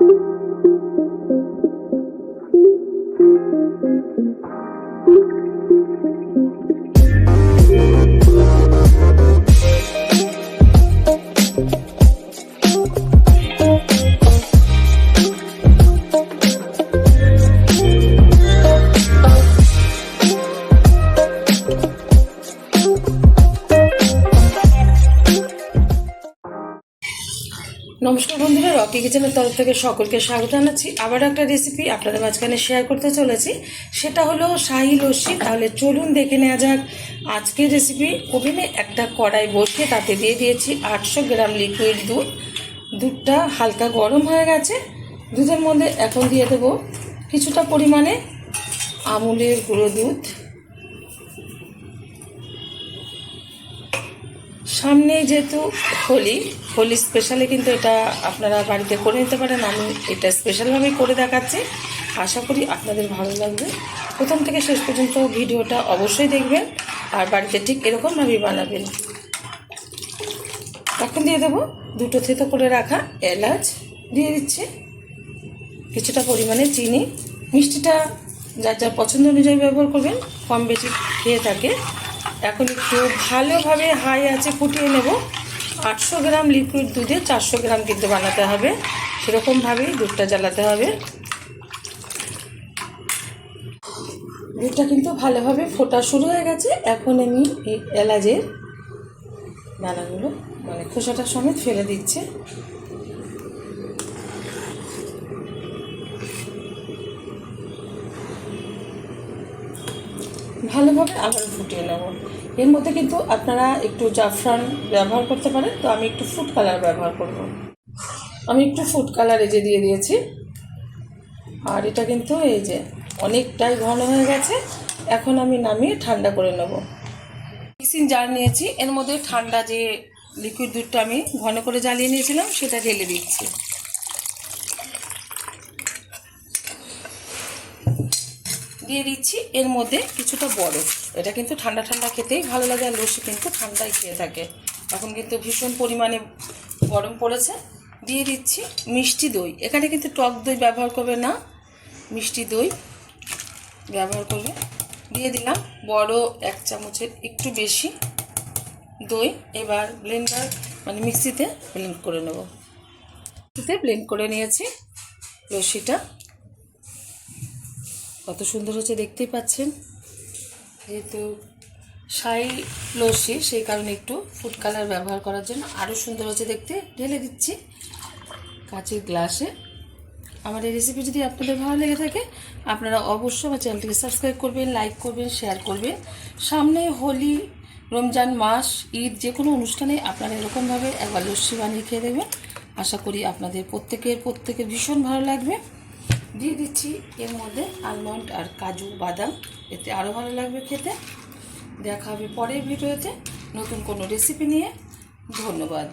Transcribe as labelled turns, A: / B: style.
A: নমস্কার বন্ধুরা, রকি কিচেনের তরফ থেকে সকলকে স্বাগত জানাচ্ছি। আবার একটা রেসিপি আপনাদের মাঝখানে শেয়ার করতে চলেছি, সেটা হলো শাহী লস্যি। তাহলে চলুন দেখে নেওয়া যাক আজকের রেসিপি। ওভেনে একটা কড়াই বসিয়ে তাতে দিয়ে দিয়েছি 800 গ্রাম লিকুইড দুধ। দুধটা হালকা গরম হয়ে গেছে। দুধের মধ্যে এখন দিয়ে দেবো কিছুটা পরিমাণে আমুলের গুঁড়ো দুধ। সামনেই যেহেতু হোলি স্পেশালি কিন্তু এটা আপনারা বাড়িতে করে নিতে পারেন। আমি এটা স্পেশালভাবে করে দেখাচ্ছি, আশা করি আপনাদের ভালো লাগবে। প্রথম থেকে শেষ পর্যন্ত ভিডিওটা অবশ্যই দেখবেন আর বাড়িতে ঠিক এরকমভাবেই বানাবেন। এখন দিয়ে দেবো দুটো থেতো করে রাখা এলাচ, দিয়ে দিচ্ছে কিছুটা পরিমাণে চিনি। মিষ্টিটা যার যার পছন্দ অনুযায়ী ব্যবহার করবেন, কম বেশি খেয়ে থাকে। এখন একটু ভালোভাবে হাই আছে ফুটিয়ে নেব। 800 গ্রাম লিকুইড দুধে 400 গ্রাম কিন্তু বানাতে হবে, সেরকমভাবেই দুধটা জ্বালাতে হবে। দুধটা কিন্তু ভালোভাবে ফোটা শুরু হয়ে গেছে। এখন আমি এই এলাচের দানাগুলো খোসাটা সমেত ফেলে দিচ্ছি। ভালোভাবে আবার ফুটিয়ে নেব। এর মধ্যে কিন্তু আপনারা একটু জাফরান ব্যবহার করতে পারেন, তো আমি একটু ফুড কালার ব্যবহার করব। আমি একটু ফুড কালার দিয়ে দিয়েছি। আর এটা কিন্তু এই যে অনেকটাই ঘন হয়ে গেছে। এখন আমি নামিয়ে ঠান্ডা করে নেব। মিক্সিং জার নিয়েছি, এর মধ্যে ঠান্ডা যে লিকুইড দুধটা আমি ঘন করে জ্বালিয়ে নিয়েছিলাম সেটা ঢেলে দিচ্ছি। দিয়ে দিচ্ছি এর মধ্যে কিছুটা বরফ। এটা কিন্তু ঠান্ডা ঠান্ডা খেতেই ভালো লাগে, আর লস্যি কিন্তু ঠান্ডাই খেয়ে থাকে। এখন কিন্তু ভীষণ পরিমাণে গরম পড়েছে। দিয়ে দিচ্ছি মিষ্টি দই। এখানে কিন্তু টক দই ব্যবহার করবে না, মিষ্টি দই ব্যবহার করবে। দিয়ে দিলাম বড় 1 চামচের একটু বেশি দই। এবার ব্লেন্ডার মিক্সিতে ব্লেন্ড করে নেব। মিক্সিতে ব্লেন্ড করে নিয়েছি। লস্যিটা কত সুন্দর হচ্ছে দেখতেই পাচ্ছেন। যেহেতু শাহী লস্যি সেই কারণে একটু ফুড কালার ব্যবহার করার জন্য আরও সুন্দর হচ্ছে দেখতে। ঢেলে দিচ্ছি কাঁচের গ্লাসে। আমার এই রেসিপি যদি আপনাদের ভালো লেগে থাকে, আপনারা অবশ্যই আমার চ্যানেলটিকে সাবস্ক্রাইব করবেন, লাইক করবেন, শেয়ার করবেন। সামনে হোলি, রমজান মাস, ঈদ, যে কোনো অনুষ্ঠানে আপনারা এরকমভাবে একবার লস্যি বানিয়ে খেয়ে দেবেন। আশা করি আপনাদের প্রত্যেকের ভীষণ ভালো লাগবে। দিয়ে দিচ্ছি এর মধ্যে আলমন্ড আর কাজু বাদাম, এতে আরও ভালো লাগবে খেতে। দেখা হবে পরের ভিডিওতে নতুন কোনো রেসিপি নিয়ে। ধন্যবাদ।